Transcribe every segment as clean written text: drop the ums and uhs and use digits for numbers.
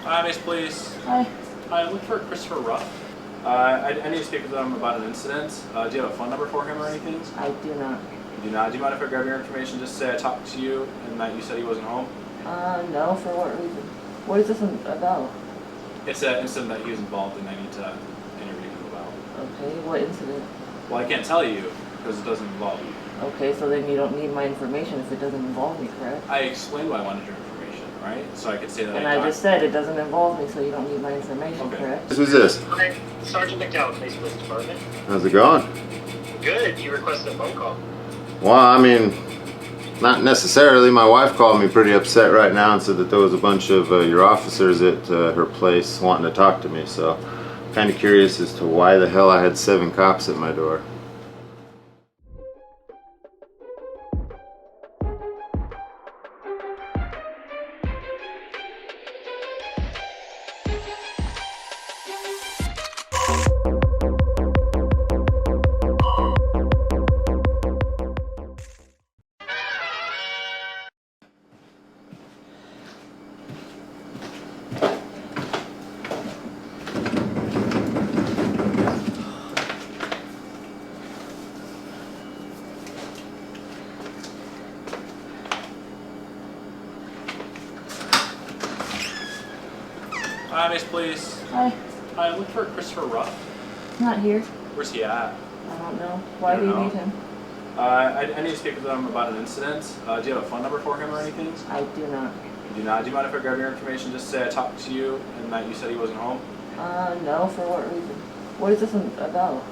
Hi, Miss Police. Hi. I'm looking for Christopher Ruff. I need to speak with him about an incident. Do you have a phone number for him or anything? I do not. You do not? Do you mind if I grab your information? Just say I talked to you and that you said he wasn't home? No, for what reason? What is this about? It's an incident that he was involved in. I need to interview him about. Okay, what incident? Well, I can't tell you because it doesn't involve you. Okay, so then you don't need my information if it doesn't involve me, correct? I explained why I wanted your information, right? So I could say that And I just said it doesn't involve me, so you don't need my information, Okay. correct? Who's this? Hi, Sergeant McDowell, Police Police Department. How's it going? Good, you requested a phone call. Well, I mean, not necessarily. My wife called me pretty upset right now and said that there was a bunch of your officers at her place wanting to talk to me. So, kind of curious as to why the hell I had 7 cops at my door. Hi, Miss Police. Hi. I'm looking for Christopher Ruff. Not here. Where's he at? I don't know. Why do you need him? I need to speak with him about an incident. Do you have a phone number for him or anything? I do not. You do not? Do you mind if I grab your information? Just say I talked to you and that you said he wasn't home? No, for what reason? What is this about?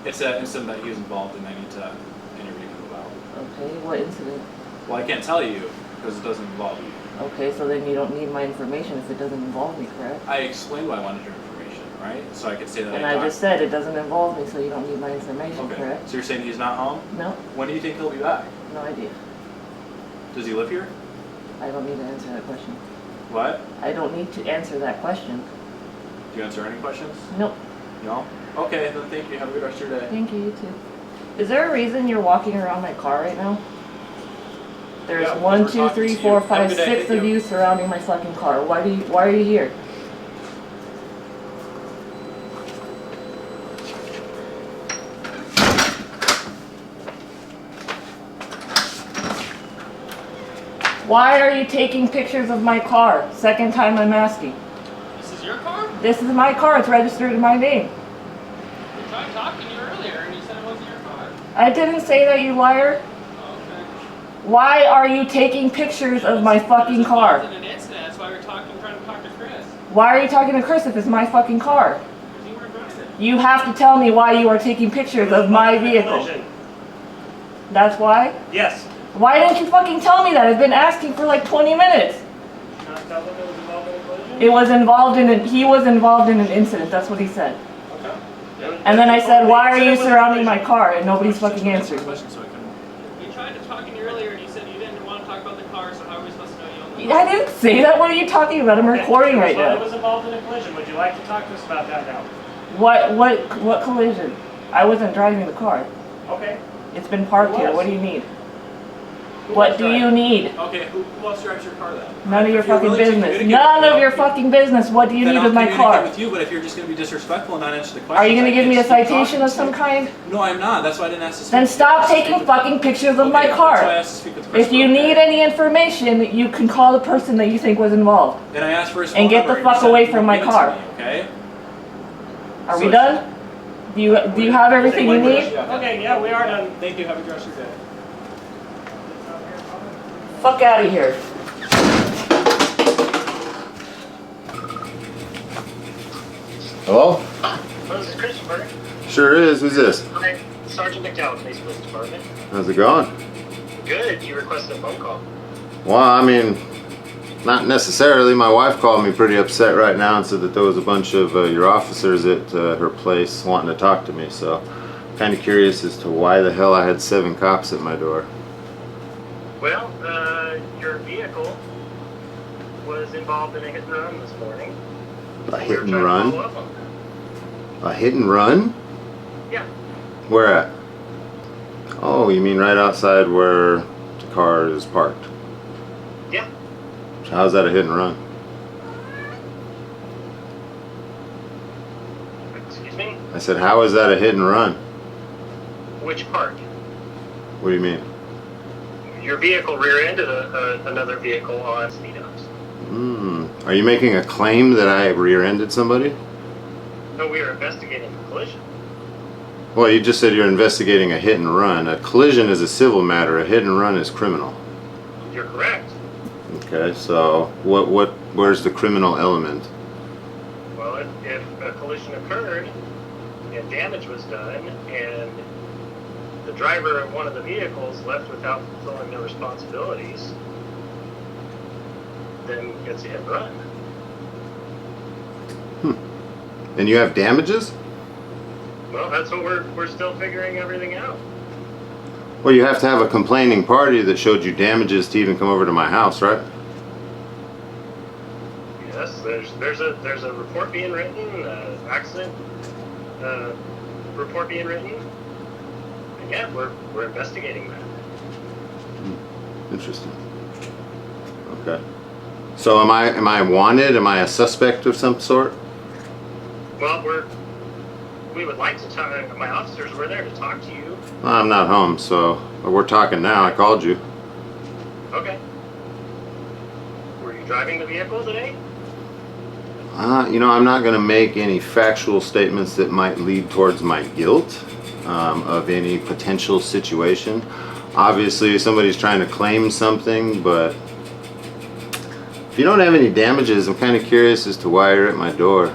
It's an incident that he was involved in. I need to interview him about. Okay, what incident? Well, I can't tell you because it doesn't involve you. Okay, so then you don't need my information if it doesn't involve me, correct? I explained why I wanted your information, right? So I could say that And I just said it doesn't involve me, so you don't need my information, Okay. correct? So you're saying he's not home? No, When do you think he'll be back? no idea. Does he live here? I don't need to answer that question. What? I don't need to answer that question. Do you answer any questions? Nope. No? Okay, then thank you. Have a good rest of your day. Thank you, you too. Is there a reason you're walking around my car right now? There's Yeah, 1, we're 2, talking 3, to you. 4, Have a 5, good day. 6 Thank of you. you surrounding my fucking car. Why are you here? Why are you taking pictures of my car? Second time I'm asking. This is your car? This is my car. It's registered in my name. I tried talking to you earlier and you said it wasn't your car. I didn't say that, you liar. Oh, okay. Why are you taking pictures of my fucking car? It was an incident. That's why we're trying to talk to Chris. Why are you talking to Chris if it's my fucking car? Because you weren't driving. You have to tell me why you are taking pictures of my vehicle. That's why? Yes. Why didn't you fucking tell me that? I've been asking for like 20 minutes. Not tell them it was involved in a collision? It was involved in he was involved in an incident. That's what he said. Okay. And then I said, why are you surrounding my car? And nobody's fucking answering me. Question so I can... We tried to talk to you earlier and you said you didn't want to talk about the car, so how are we supposed to know you own the I didn't say that. What are you talking about? I'm recording right It now. was involved in a collision. Would you like to talk to us about that now? What collision? I wasn't driving the car. Okay. It's been parked Who here. was? What do you need? Who What was do driving? you need? Okay, who else drives your car then? None of your If you're fucking willing to business. communicate None with of me, your fucking business. What do you then need I'll with my communicate car? with you, but if you're just going to be disrespectful and not answer the questions... Are you going to I give me a can't keep citation of talking some to kind? you. No, I'm not. That's why I didn't ask to speak Then with you. stop I asked to speak taking with- fucking pictures of my Okay, That's why I car. asked to speak with Chris. If you need any information, you can call the person that you think was involved. Then I asked for his And phone get the number fuck you away said from you my would give it car. to me, okay? Are So we done? Do you have everything you need? Okay, yeah, we are done. Thank you. Have a good rest of your day. Fuck out of here. Hello? Hello, this is Christopher. Sure is. Who's this? Hi, Sergeant McDowell, Police Police Department. How's it going? Good, you requested a phone call. Well, I mean, not necessarily. My wife called me pretty upset right now and said that there was a bunch of your officers at her place wanting to talk to me. So, kind of curious as to why the hell I had 7 cops at my door. Well, your vehicle was involved in a hit and run this morning. A We hit were and trying to run? follow up on that. A hit and run? Yeah. Where at? Oh, you mean right outside where the car is parked? Yeah. So how's that a hit and run? I said, how is that a hit and run? Which part? What do you mean? Your vehicle rear-ended another vehicle on speed ups. Are you making a claim that I rear-ended somebody? No, we are investigating a collision. Well, you just said you're investigating a hit and run. A collision is a civil matter. A hit and run is criminal. You're correct. Okay, so where's the criminal element? Well, if a collision occurred and damage was done and the driver of one of the vehicles left without fulfilling their responsibilities, then it's a hit and run. And you have damages? Well, that's what we're still figuring everything out. Well, you have to have a complaining party that showed you damages to even come over to my house, right? Yes, there's a report being written, accident report being written, and yeah, we're investigating that. Interesting. Okay. So am I wanted? Am I a suspect of some sort? Well, we would like to talk. My officers were there to talk to you. Well, I'm not home, so we're talking now. I called you. Okay. Were you driving the vehicle today? You know, I'm not going to make any factual statements that might lead towards my guilt of any potential situation. Obviously, somebody's trying to claim something, but if you don't have any damages, I'm kind of curious as to why you're at my door.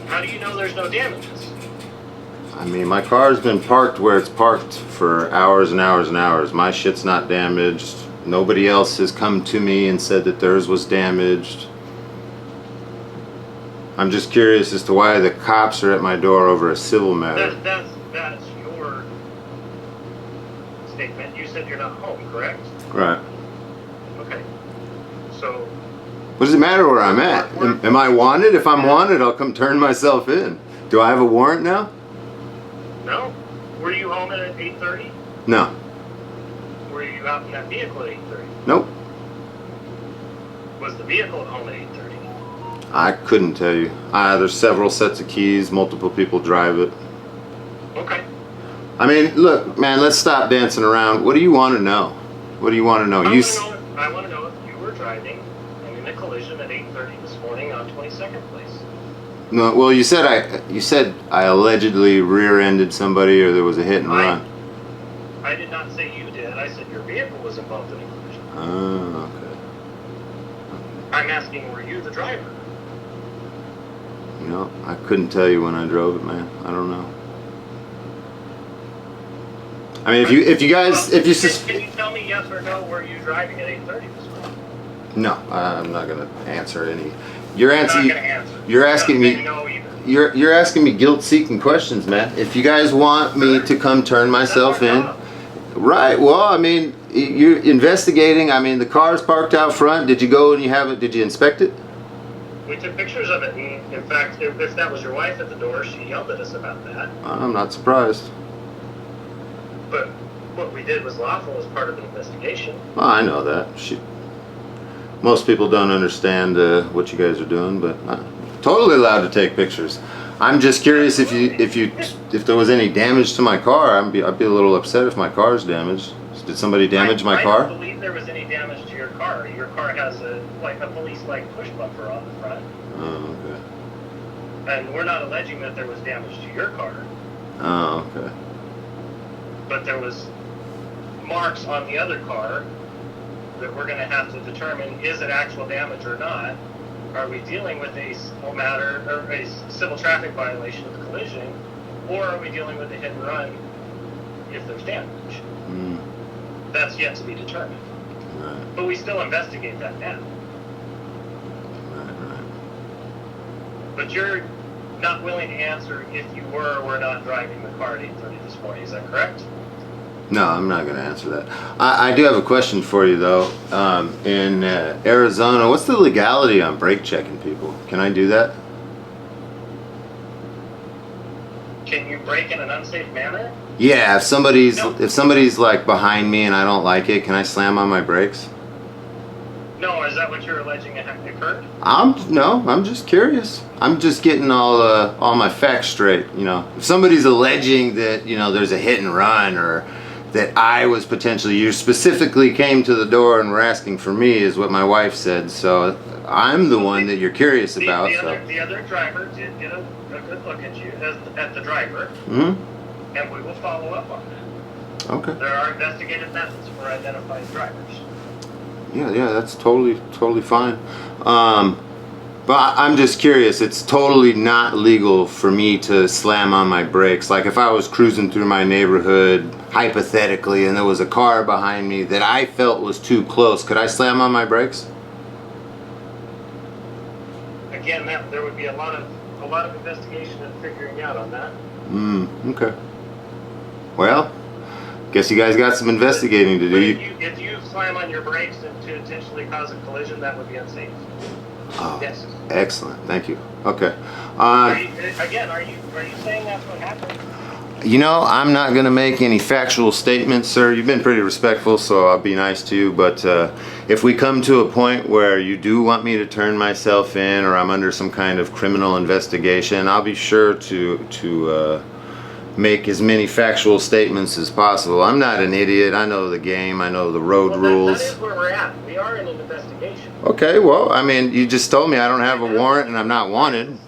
How do you know there's no damages? I mean, my car's been parked where it's parked for hours and hours and hours. My shit's not damaged. Nobody else has come to me and said that theirs was damaged. I'm just curious as to why the cops are at my door over a civil matter. That's your statement. You said you're not home, correct? Right. Okay. So, What does it matter where I'm at? Am I wanted? If I'm wanted, I'll come turn myself in. Do I have a warrant now? no? Were you home at 8:30? No. Were you out in that vehicle at 8:30? Nope. Was the vehicle at home at 8:30? I couldn't tell you. There's several sets of keys. Multiple people drive it. Okay. I mean, look, man, let's stop dancing around. What do you want to know? What do you want to know? I want to know if you were driving and in a collision at 8:30 this morning on 22nd Place. No, well, you said I allegedly rear-ended somebody or there was a hit and run. I did not say you did. I said your vehicle was involved in a collision. Oh, okay. I'm asking, were you the driver? You know, I couldn't tell you when I drove it, man. I don't know. I mean, can you tell me yes or no, were you driving at 8:30 this morning? No, I'm not gonna answer any. You're not gonna answer. You're asking not me. saying no either. You're asking me guilt-seeking questions, man. If you guys want me to come turn myself That's our in, job. right? Well, I mean, you're investigating. I mean, the car's parked out front. Did you go and did you inspect it? We took pictures of it, and in fact, if that was your wife at the door, she yelled at us about that. I'm not surprised. But what we did was lawful as part of the investigation. Well, I know that. Most people don't understand what you guys are doing, but I'm totally allowed to take pictures. I'm just curious if there was any damage to my car. I'd be a little upset if my car's damaged. Did somebody damage my car? I don't believe there was any damage to your car. Your car has a police-like push bumper on the front. Oh, okay. And we're not alleging that there was damage to your car, Oh, okay. but there was marks on the other car that we're going to have to determine, is it actual damage or not? Are we dealing with a civil matter or a civil traffic violation of collision, or are we dealing with a hit and run if there's damage? Mm, That's yet to be determined. right, But we still investigate that now. right. But you're not willing to answer if you were or were not driving the car at 8:30 this morning, is that correct? No, I'm not going to answer that. I do have a question for you, though. In Arizona, what's the legality on brake checking people? Can I do that? Can you brake in an unsafe manner? Yeah, if somebody's No. like behind me and I don't like it, can I slam on my brakes? No, is that what you're alleging occurred? I'm just curious. I'm just getting all my facts straight. You know, if somebody's alleging that, you know, there's a hit and run, or that I was potentially, you specifically came to the door and were asking for me, is what my wife said. So I'm the one that you're curious about. The other driver did get a good look at you, at the driver, Mm-hmm. and we will follow up on that. Okay. There are investigative methods for identifying drivers. Yeah, that's totally fine. But I'm just curious, it's totally not legal for me to slam on my brakes. Like if I was cruising through my neighborhood, hypothetically, and there was a car behind me that I felt was too close, could I slam on my brakes? Again, there would be a lot of investigation and figuring out on that. Okay. Well, guess you guys got some investigating to do. If you slam on your brakes and to intentionally cause a collision, that would be unsafe. Oh, Yes. excellent. Thank you. Okay. Are you saying that's what happened? You know, I'm not going to make any factual statements, sir. You've been pretty respectful, so I'll be nice to you. But if we come to a point where you do want me to turn myself in, or I'm under some kind of criminal investigation, I'll be sure to make as many factual statements as possible. I'm not an idiot. I know the game. I know the road rules. That is where we're at. We are in an investigation. Okay, well, I mean, you just told me I don't have a warrant and I'm not wanted.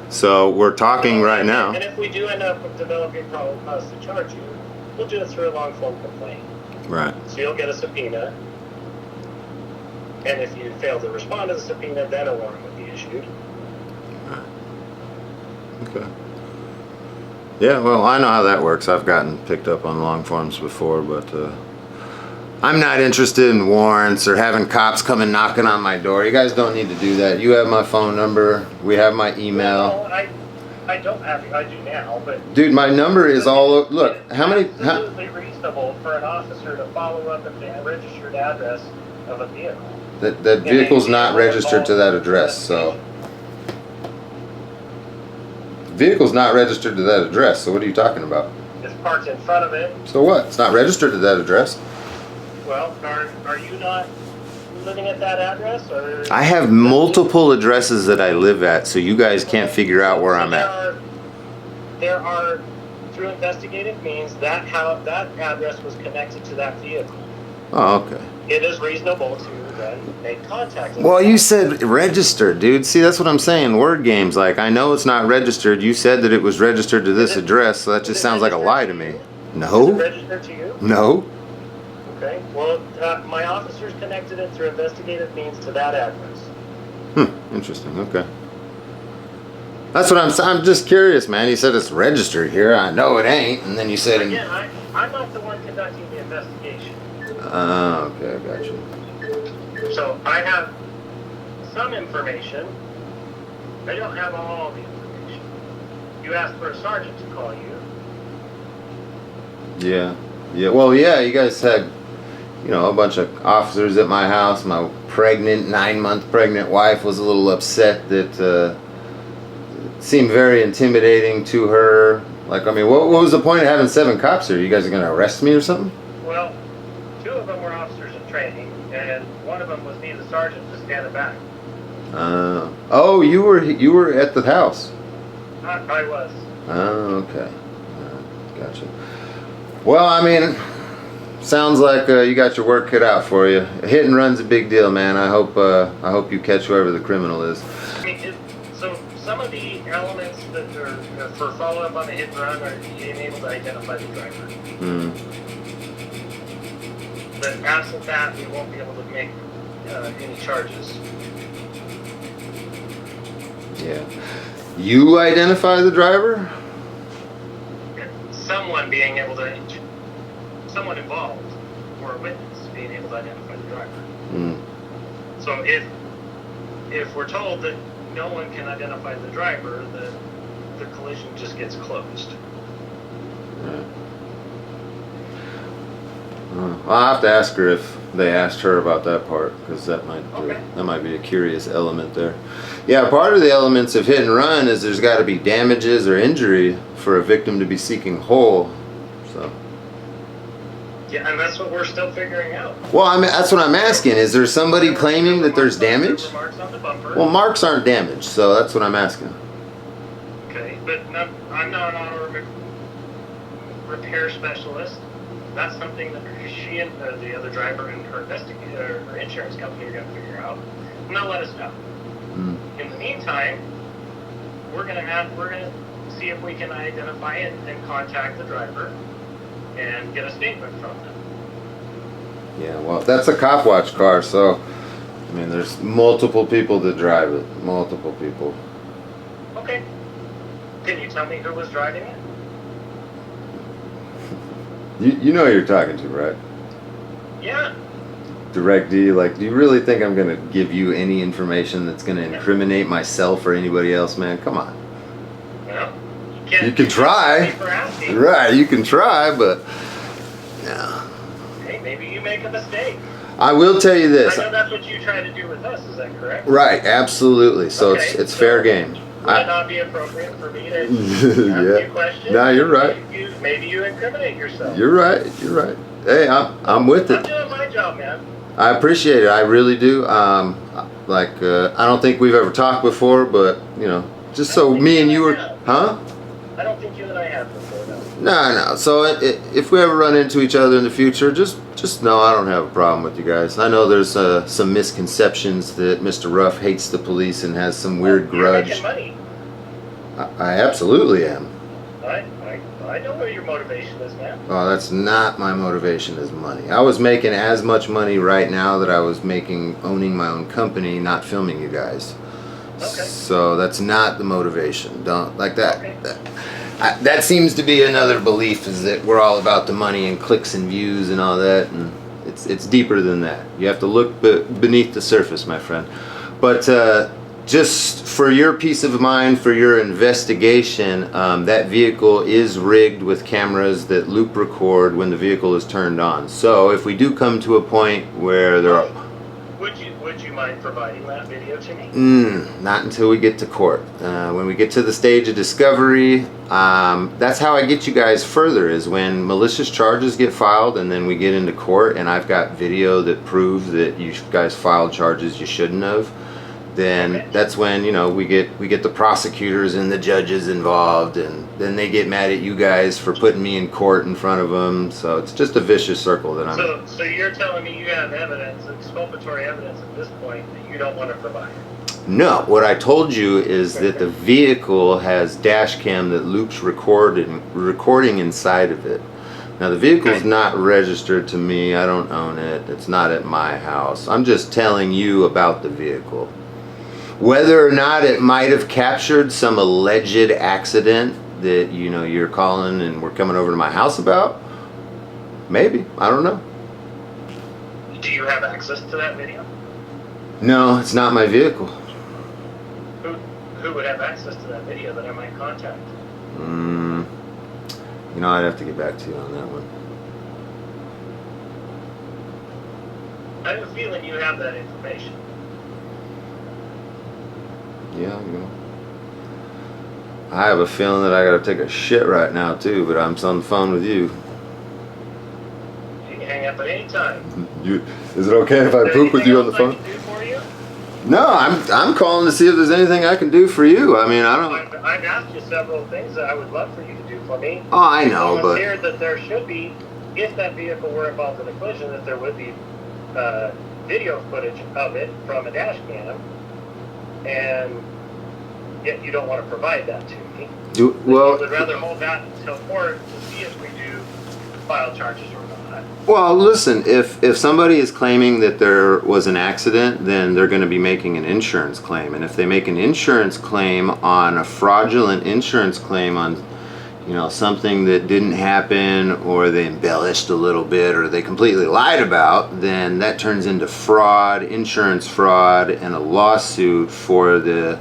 So we're talking right now. And if we do end up developing probable cause to charge you, we'll do it through a long form complaint. Right. So you'll get a subpoena. And if you fail to respond to the subpoena, then a warrant would be issued. Okay. Yeah, well, I know how that works. I've gotten picked up on long forms before, but I'm not interested in warrants or having cops come and knocking on my door. You guys don't need to do that. You have my phone number. We have my email. Well, I don't have it. I do now, but... Dude, my number is all... Look, how many... It's absolutely reasonable for an officer to follow up at the registered address of a vehicle. That vehicle's not registered to that address, so... Vehicle's not registered to that address, so what are you talking about? It's parked in front of it. So what? It's not registered to that address. Well, are you not living at that address, or? I have multiple addresses that I live at, so you guys can't figure out where I'm at. There are, through investigative means, that address was connected to that vehicle. Oh, okay. It is reasonable to then make contact. Well, you said registered, dude. See, that's what I'm saying. Word games. Like, I know it's not registered. You said that it was registered to this address, so that just sounds like a lie to me. Is it No. registered to you? No. Okay. Well, my officers connected it through investigative means to that address. Interesting. Okay. That's what I'm just curious, man. You said it's registered here. I know it ain't. And then you said... Again, I'm not the one conducting the investigation. Okay, I got you. So I have some information. I don't have all the information. You asked for a sergeant to call you. Yeah. Yeah. Well, yeah, you guys had, you know, a bunch of officers at my house. My pregnant, 9-month pregnant wife was a little upset that it seemed very intimidating to her. Like, I mean, what was the point of having 7 cops here? You guys are going to arrest me or something? Well, 2 of them were officers in training, and one of them was me, the sergeant, just standing back. Oh, you were at the house. I was. Oh, okay. Gotcha. Well, I mean, sounds like you got your work cut out for you. A hit and run's a big deal, man. I hope you catch whoever the criminal is. I mean, so some of the elements that are for follow-up on the hit and run are being able to identify the driver. But absent that, we won't be able to make any charges. Yeah. You identify the driver? Someone involved, or a witness being able to identify the driver. So if we're told that no one can identify the driver, the collision just gets closed. I'll have to ask her if they asked her about that part, because that might be a curious element there. Yeah, part of the elements of hit and run is there's got to be damages or injury for a victim to be seeking whole. So Yeah, and that's what we're still figuring out. Well, I mean, that's what I'm asking. Is there somebody claiming that there's damage? There were marks on the bumper. Well, marks aren't damaged, so that's what I'm asking. Okay, but no, I'm not an auto repair specialist. That's something that she and the other driver and her investigator, her insurance company are going to figure out, and they'll let us know. In the meantime, we're going to see if we can identify it and contact the driver and get a statement from them. Yeah, well, that's a cop watch car, so I mean, there's multiple people that drive it. Multiple people. Okay. Can you tell me who was driving it? You know who you're talking to, right? Yeah. Direct D, like, do you really think I'm gonna give you any information that's gonna incriminate myself or anybody else, man? Come on. Well, You can try. For asking. Right, you can try, but yeah. Hey, maybe you make a mistake. I will tell you I this. know that's what you try to do with us, is that correct? Right, absolutely. So Okay, it's so fair game. Would it not be appropriate for me to ask Yeah. you questions? No, you're right. Maybe you incriminate yourself. You're right. You're right. Hey, I'm with I'm it. doing my job, man. I appreciate it. I really do. I don't think we've ever talked before, but you know, just so me and you were, huh? I don't think you and I have before, no. No. So if we ever run into each other in the future, just know I don't have a problem with you guys. I know there's some misconceptions that Mr. Ruff hates the police and has some weird You're grudge. making money. I absolutely am. I know where your motivation is, man. Oh, that's not my motivation is money. I was making as much money right now that I was making owning my own company, not filming you guys. Okay. So that's not the motivation. Don't like that. Okay. That seems to be another belief, is that we're all about the money and clicks and views and all that, and it's deeper than that. You have to look beneath the surface, my friend. But just for your peace of mind, for your investigation, that vehicle is rigged with cameras that loop record when the vehicle is turned on. So if we do come to a point where there are... Would you mind providing that video to me? Not until we get to court. When we get to the stage of discovery, that's how I get you guys further, is when malicious charges get filed and then we get into court and I've got video that proves that you guys filed charges you shouldn't have. Then that's when, you know, we get the prosecutors and the judges involved, and then they get mad at you guys for putting me in court in front of them. So it's just a vicious circle that I'm in. So you're telling me you have evidence, exculpatory evidence at this point, that you don't want to provide? No, what I told you is that the vehicle has dash cam that loops recording inside of it. Now the vehicle's not registered to me. I don't own it. It's not at my house. I'm just telling you about the vehicle. Whether or not it might have captured some alleged accident that, you know, you're calling and we're coming over to my house about, maybe. I don't know. Do you have access to that video? No, it's not my vehicle. Who would have access to that video that I might contact? You know, I'd have to get back to you on that one. I have a feeling you have that information. Yeah, you know. I have a feeling that I gotta take a shit right now too, but I'm on the phone with you. You can hang up at any time. Is it okay if I poop with you on the phone? Is there anything else I can do for you? No, I'm calling to see if there's anything I can do for you. I mean, I don't. I've asked you several things that I would love for you to do for me. Oh, I know, but Here that there should be, if that vehicle were involved in a collision, that there would be video footage of it from a dash cam, and yet you don't want to provide that to me. You would rather hold that until court to see if we do file charges or not. Well, listen, if somebody is claiming that there was an accident, then they're going to be making an insurance claim. And if they make an insurance claim on a fraudulent insurance claim on, you know, something that didn't happen, or they embellished a little bit, or they completely lied about, then that turns into fraud, insurance fraud, and a lawsuit for the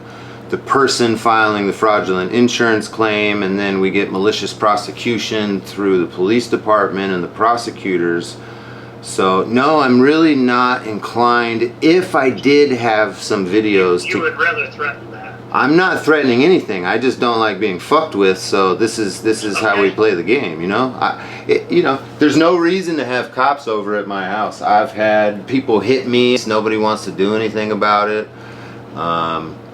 person filing the fraudulent insurance claim, and then we get malicious prosecution through the police department and the prosecutors. So no, I'm really not inclined. If I did have some videos, you would rather threaten that. I'm not threatening anything. I just don't like being fucked with. So this is how we play the game, you know. you know, there's no reason to have cops over at my house. I've had people hit me. Nobody wants to do anything about it.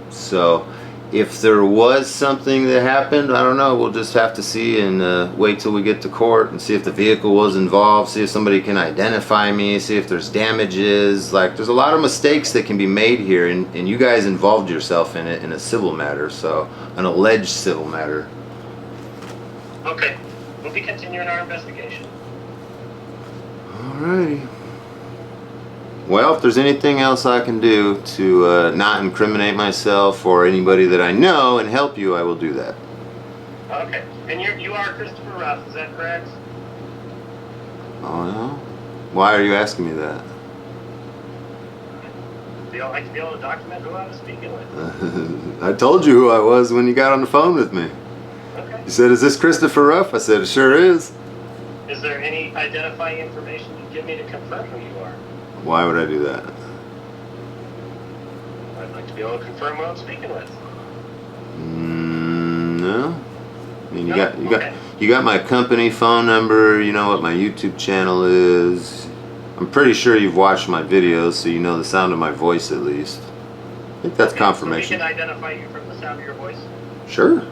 So if there was something that happened, I don't know, we'll just have to see and wait till we get to court and see if the vehicle was involved, see if somebody can identify me, see if there's damages. Like, there's a lot of mistakes that can be made here, and you guys involved yourself in it in a civil matter, so an alleged civil matter. Okay, we'll be continuing our investigation. Alrighty. Well, if there's anything else I can do to not incriminate myself or anybody that I know and help you, I will do that. Okay, and you are Christopher Ruff, is that correct? Oh no? Why are you asking me that? Do you like to be able to document who I was speaking with? I told you who I was when you got on the phone with me. Okay. You said, "Is this Christopher Ruff?" I said, "It sure is." Is there any identifying information you give me to confirm who you are? Why would I do that? I'd like to be able to confirm who I'm speaking with. No. I mean, No? Okay. you got my company phone number. You know what my YouTube channel is. I'm pretty sure you've watched my videos, so you know the sound of my voice at least. I think that's Okay, confirmation. So we can identify you from the sound of your voice? Sure.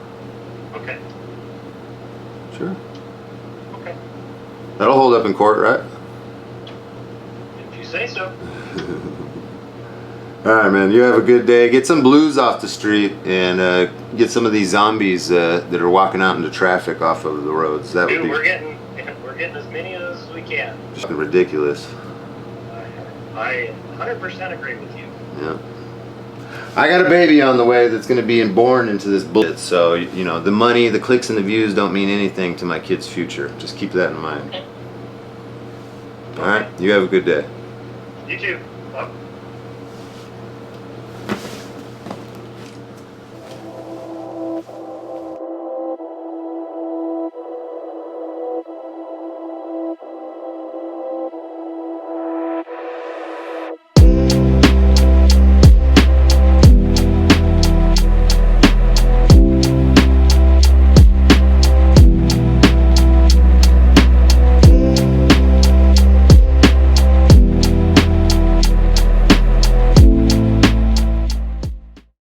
Okay. Sure. Okay. That'll hold up in court, right? If you say so. All right, man. You have a good day. Get some blues off the street and get some of these zombies that are walking out into traffic off of the roads. That would Dude, be we're getting as many of those as we can. just ridiculous. I 100% agree with you. Yeah. I got a baby on the way that's going to be born into this bullshit. So, you know, the money, the clicks, and the views don't mean anything to my kid's future. Just keep that in mind. Okay. All right. You have a good day. You too. Bye.